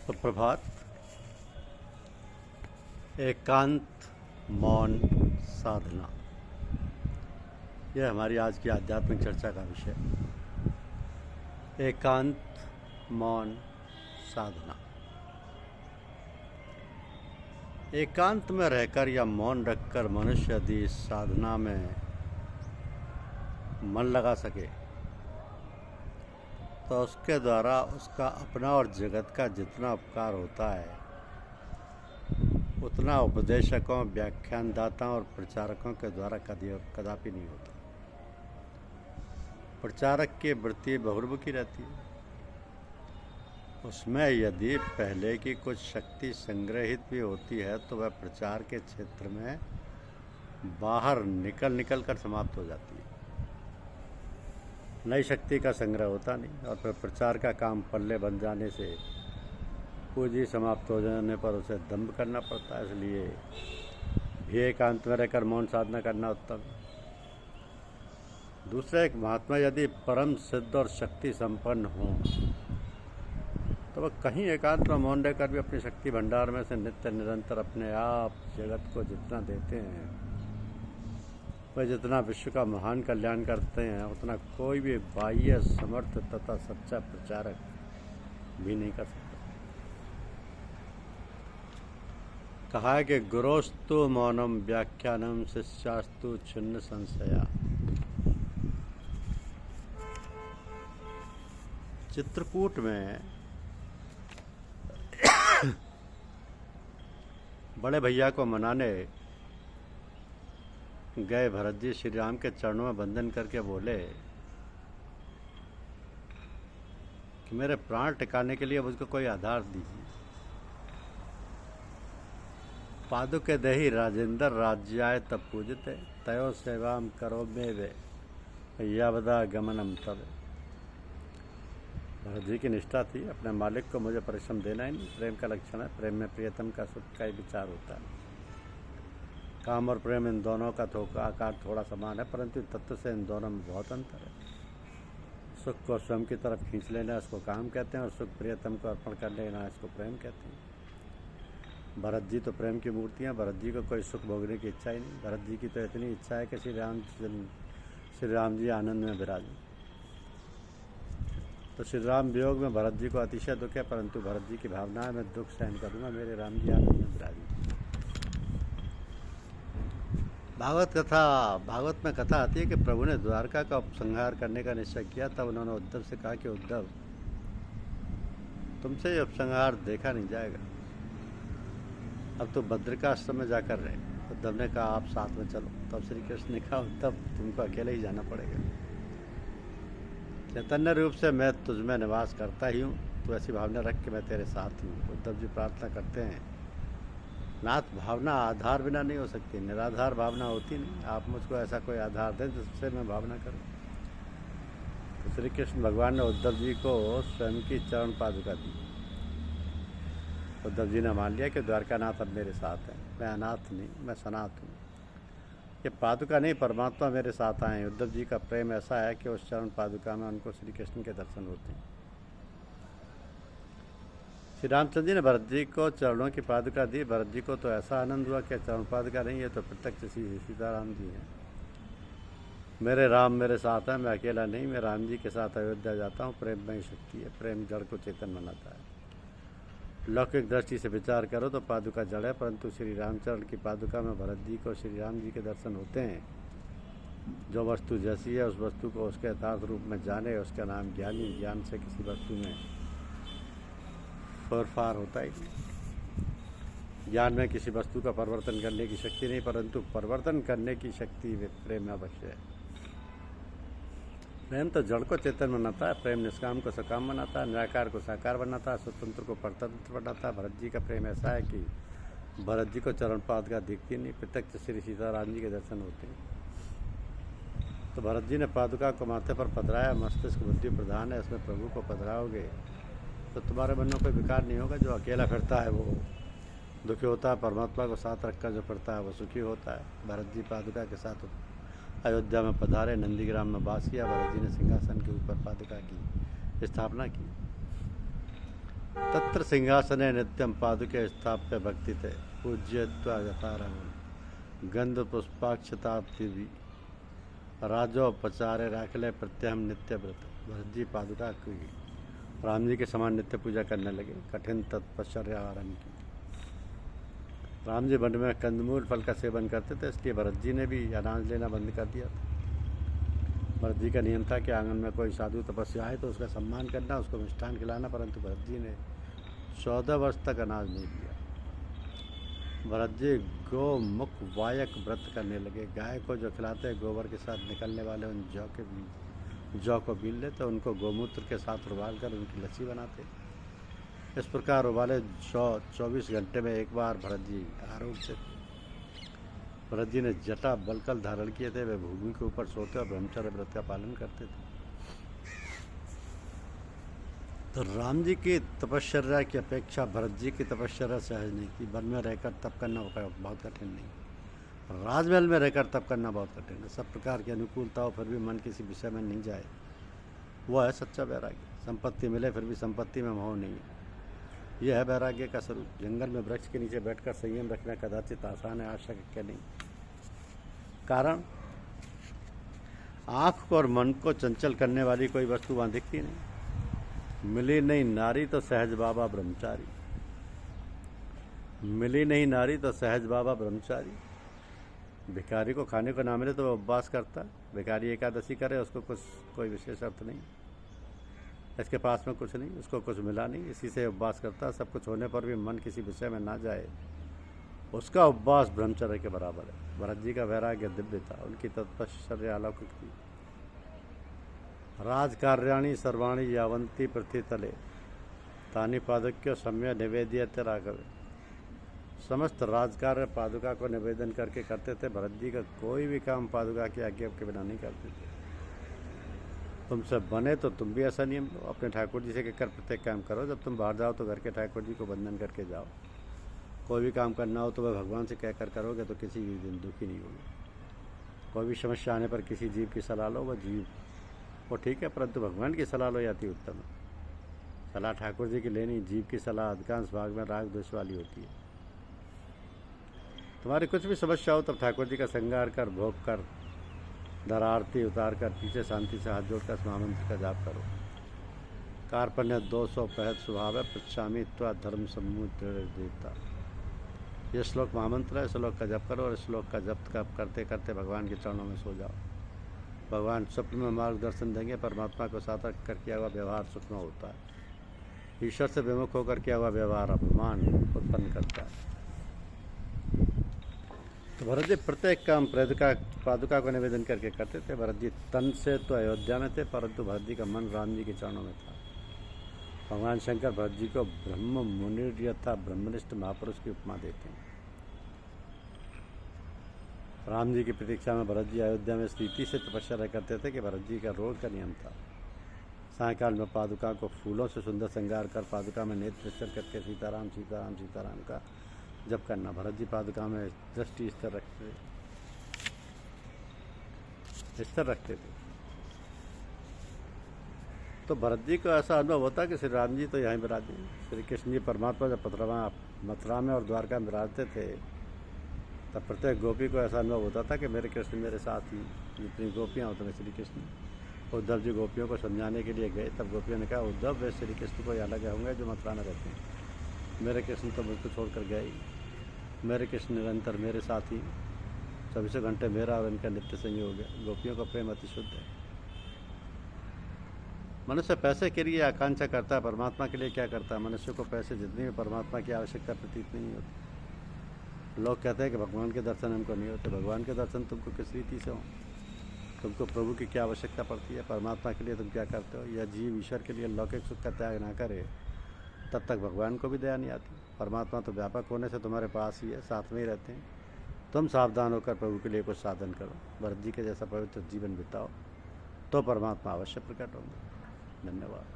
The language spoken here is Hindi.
सुप्रभात। एकांत मौन साधना, यह हमारी आज की आध्यात्मिक चर्चा का विषय। एकांत मौन साधना। एकांत में रहकर या मौन रखकर मनुष्य यदि इस साधना में मन लगा सके तो उसके द्वारा उसका अपना और जगत का जितना उपकार होता है उतना उपदेशकों, व्याख्यानदाताओं और प्रचारकों के द्वारा कदापि नहीं होता। प्रचारक की वृत्ति बहुर्मुखी रहती है। उसमें यदि पहले की कुछ शक्ति संग्रहित भी होती है तो वह प्रचार के क्षेत्र में बाहर निकल कर समाप्त हो जाती है। नई शक्ति का संग्रह होता नहीं और फिर प्रचार का काम पल्ले बन जाने से पूंजी समाप्त हो जाने पर उसे दंभ करना पड़ता है। इसलिए भी एकांत में रहकर मौन साधना करना उत्तम। दूसरा, एक महात्मा यदि परम सिद्ध और शक्ति संपन्न हो तो वह कहीं एकांत में मौन रहकर भी अपनी शक्ति भंडार में से नित्य निरंतर अपने आप जगत को जितना देते हैं, वह जितना विश्व का महान कल्याण करते हैं, उतना कोई भी बाह्य समर्थ तथा सच्चा प्रचारक भी नहीं कर सकता। कहा है कि गुरोस्तु मौनम व्याख्यानम शिष्यास्तु छिन्न संशया। चित्रकूट में बड़े भैया को मनाने गए भरत जी श्री राम के चरणों में बंधन करके बोले कि मेरे प्राण टिकाने के लिए मुझको कोई आधार दीजिए। पादुके देहि राजेंद्र राज्याय तब पूजते तयो सेवाम करो में वे यावदा गमनम तब। भरत जी की निष्ठा थी, अपने मालिक को मुझे परिश्रम देना ही नहीं। प्रेम का लक्षण है। प्रेम में प्रियतम का सुख का ही विचार होता है। काम और प्रेम इन दोनों का आकार थोड़ा समान है, परंतु तत्व से इन दोनों में बहुत अंतर है। सुख को स्वयं की तरफ खींच लेना इसको काम कहते हैं और सुख प्रियतम को अर्पण कर लेना इसको प्रेम कहते हैं। भरत जी तो प्रेम की मूर्ति हैं। भरत जी को कोई सुख भोगने की इच्छा ही नहीं। भरत जी की तो इतनी इच्छा है कि श्री राम जी आनंद में विराजें। तो श्री राम वियोग में भरत जी को अतिशय दुख है, परंतु भरत जी की भावना है मैं दुख सहन करूँगा, मेरे राम जी आनंद में विराजें। भागवत में कथा आती है कि प्रभु ने द्वारका का उपसंहार करने का निश्चय किया। तब उन्होंने उद्धव से कहा कि उद्धव, तुमसे ये उपसंहार देखा नहीं जाएगा, अब तो बद्रिकाश्रम में जाकर रहे। उद्धव ने कहा आप साथ में चलो। तब श्री कृष्ण ने कहा उद्धव, तुमको अकेले ही जाना पड़ेगा। चैतन्य रूप से मैं तुझमें निवास करता ही हूँ, तो ऐसी भावना रख के मैं तेरे साथ ही हूँ। उद्धव जी प्रार्थना करते हैं, नाथ भावना आधार बिना नहीं हो सकती, निराधार भावना होती नहीं। आप मुझको ऐसा कोई आधार दें जिससे मैं भावना करूं। तो श्री कृष्ण भगवान ने उद्धव जी को स्वयं की चरण पादुका दी। उद्धव जी ने मान लिया कि द्वारकानाथ अब मेरे साथ है। मैं अनाथ नहीं, मैं सनाथ हूँ। ये पादुका नहीं, परमात्मा मेरे साथ आए। उद्धव जी का प्रेम ऐसा है कि उस चरण पादुका में उनको श्री कृष्ण के दर्शन होते हैं। श्री रामचंद्र जी ने भरत जी को चरणों की पादुका दी। भरत जी को तो ऐसा आनंद हुआ कि चरण पादुका नहीं है तो प्रत्यक्ष सीताराम जी हैं। मेरे राम मेरे साथ हैं, मैं अकेला नहीं, मैं राम जी के साथ अयोध्या जाता हूँ। प्रेम में ही शक्ति है। प्रेम जड़ को चेतन बनाता है। लौकिक दृष्टि से विचार करो तो पादुका जड़ है, परंतु श्री रामचरण की पादुका में भरत जी को श्री राम जी के दर्शन होते हैं। जो वस्तु जैसी है उस वस्तु को उसके यथार्थ रूप में जाने, उसका नाम ज्ञानी। ज्ञान से किसी वस्तु में फेरफार होता ही नहीं। ज्ञान में किसी वस्तु का परिवर्तन करने की शक्ति नहीं, परंतु परिवर्तन करने की शक्ति प्रेम में अवश्य है। प्रेम तो जड़ को चेतन बनाता है। प्रेम निष्काम को सकाम बनाता है, निराकार को साकार बनाता है, स्वतंत्र को परतंत्र बनाता है। भरत जी का प्रेम ऐसा है कि भरत जी को चरण पादुका दिखती नहीं, प्रत्यक्ष श्री सीताराम जी के दर्शन होते हैं। तो भरत जी ने पादुका को माथे पर पधराया। मस्तिष्क बुद्धि प्रधान है, इसमें प्रभु को पधराओगे तो तुम्हारे मन में कोई विकार नहीं होगा। जो अकेला फिरता है वो दुखी होता है, परमात्मा को साथ रखकर जो फिरता है वो सुखी होता है। भरत जी पादुका के साथ अयोध्या में पधारे, नंदीग्राम में वास किया। भरत जी ने सिंहासन के ऊपर पादुका की स्थापना की। तत्र सिंहासने नित्यं पादुके स्थाप्य भक्ति थे पूज्यत्वा यथारंग गंध पुष्पाक्षताब्धि राजोपचारे राखले प्रत्यहम नित्य व्रत। भरत जी पादुका की राम जी के समान नित्य पूजा करने लगे, कठिन तत्पश्चर्या आरंभ की। राम जी वन में कंदमूल फल का सेवन करते थे, इसलिए भरत जी ने भी अनाज लेना बंद कर दिया था। भरत जी का नियम था कि आंगन में कोई साधु तपस्या आए तो उसका सम्मान करना, उसको मिष्ठान खिलाना, परंतु भरत जी ने 14 वर्ष तक अनाज नहीं दिया। भरत जी गो मुख वायक व्रत करने लगे। गाय को जो खिलाते गोबर के साथ निकलने वाले उन जौ को बीन लेते, उनको गोमूत्र के साथ उबाल कर उनकी लस्सी बनाते। इस प्रकार उबाले जौ 24 घंटे में एक बार भरत जी आरूढ़ थे। भरत जी ने जटा बलकल धारण किए थे, वे भूमि के ऊपर सोते और ब्रह्मचर्य व्रत का पालन करते थे। तो राम जी की तपश्चर्या की अपेक्षा भरत जी की तपश्चर्या सहज नहीं थी। वन में रहकर तप करना बहुत कठिन नहीं, राजमहल में रहकर तप करना बहुत कठिन है। सब प्रकार की अनुकूलता हो फिर भी मन किसी विषय में नहीं जाए, वह है सच्चा वैराग्य। संपत्ति मिले फिर भी संपत्ति में मोह नहीं है, यह है वैराग्य का स्वरूप। जंगल में वृक्ष के नीचे बैठकर संयम रखना कदाचित आसान है, आवश्यक नहीं। कारण आँख को और मन को चंचल करने वाली कोई वस्तु वहाँ दिखती नहीं। मिली नहीं नारी तो सहज बाबा ब्रह्मचारी, मिली नहीं नारी तो सहज बाबा ब्रह्मचारी। भिखारी को खाने को ना मिले तो वह उपवास करता। भिखारी एकादशी करे, उसको कोई विशेष अर्थ नहीं, इसके पास में कुछ नहीं, उसको कुछ मिला नहीं, इसी से उपवास करता। सब कुछ होने पर भी मन किसी विषय में ना जाए, उसका उपवास ब्रह्मचर्य के बराबर है। भरत जी का वैराग्य दिव्य था, उनकी तपश्चर्या अलौकिक थी। राजकार्याणि सर्वाणि यावंती पृथ्वी तले तानि पादुक्यो सम्य निवेद्यते राघवे। समस्त राजकार्य पादुका को निवेदन करके करते थे। भरत जी का कोई भी काम पादुका की आज्ञा के बिना नहीं करते थे। तुमसे बने तो तुम भी ऐसा नियम लो, अपने ठाकुर जी से कहकर प्रत्येक काम करो। जब तुम बाहर जाओ तो घर के ठाकुर जी को वंदन करके जाओ। कोई भी काम करना हो तो वह भगवान से कहकर करोगे तो किसी भी दिन दुखी नहीं होगी। कोई भी समस्या आने पर किसी जीव की सलाह लो, वह जीव वो ठीक है, परंतु भगवान की सलाह लो जाती उत्तम है। सलाह ठाकुर जी की लेनी, जीव की सलाह अधिकांश भाग में राग द्वेष वाली होती है। तुम्हारी कुछ भी समस्या हो तब ठाकुर जी का श्रृंगार कर, भोग कर, धरा आरती उतार कर पीछे शांति से हाथ जोड़कर महामंत्र का जाप करो। कार्पण्य 265 स्वभाव है पृच्छामी त्वा धर्म समूह देवता। ये श्लोक महामंत्र है, श्लोक का जप करो और श्लोक का जप करते करते भगवान के चरणों में सो जाओ। भगवान स्वप्न में मार्गदर्शन देंगे। परमात्मा को साथ कर किया हुआ व्यवहार सुख में होता है। ईश्वर से विमुख होकर किया हुआ व्यवहार अपमान उत्पन्न करता है। तो भरत जी प्रत्येक काम पादुका को निवेदन करके करते थे। भरत जी तन से तो अयोध्या में थे, परंतु भरत जी का मन राम जी के चरणों में था। भगवान शंकर भरत जी को ब्रह्म मुनि तथा ब्रह्मनिष्ठ महापुरुष की उपमा देते हैं। राम जी की प्रतीक्षा में भरत जी अयोध्या में स्थिति से तपस्या करते थे कि भरत जी का रोज का नियम था। सायकाल में पादुका को फूलों से सुंदर श्रृंगार कर पादुका में नेत्र करके सीताराम सीताराम सीताराम का जप करना। भरत जी पादुका में दृष्टि स्थिर रखते थे। तो भरत जी को ऐसा अनुभव होता कि श्री राम जी तो यहीं विराजे। श्री कृष्ण जी परमात्मा जब मथुरा में और द्वारका में विराजते थे तब प्रत्येक गोपी को ऐसा अनुभव होता था कि मेरे कृष्ण मेरे साथ ही। जितनी गोपियाँ होती हैं श्री कृष्ण। उद्धव जी गोपियों को समझाने के लिए गए, तब गोपियों ने कहा उद्धव वे श्री कृष्ण कोई अलग होंगे जो मथुरा में रहते हैं। मेरे कृष्ण तो मुझको छोड़कर गए ही। मेरे कृष्ण निरंतर मेरे साथ ही 24 घंटे मेरा और इनका नित्य संयोग है। गोपियों का प्रेम अति शुद्ध है। मनुष्य पैसे के लिए आकांक्षा करता है, परमात्मा के लिए क्या करता है? मनुष्य को पैसे जितनी भी परमात्मा की आवश्यकता प्रतीत नहीं होती। लोग कहते हैं कि भगवान के दर्शन हमको नहीं होते। भगवान के दर्शन तुमको किस रीति से हो? तुमको प्रभु की क्या आवश्यकता पड़ती है? परमात्मा के लिए तुम क्या करते हो? यह जीव ईश्वर के लिए लौकिक सुख का त्याग ना करे तब तक भगवान को भी दया नहीं आती। परमात्मा तो व्यापक होने से तुम्हारे पास ही है, साथ में ही रहते हैं। तुम सावधान होकर प्रभु के लिए कुछ साधन करो, भरत जी के जैसा पवित्र जीवन बिताओ, तो परमात्मा अवश्य प्रकट होंगे। धन्यवाद।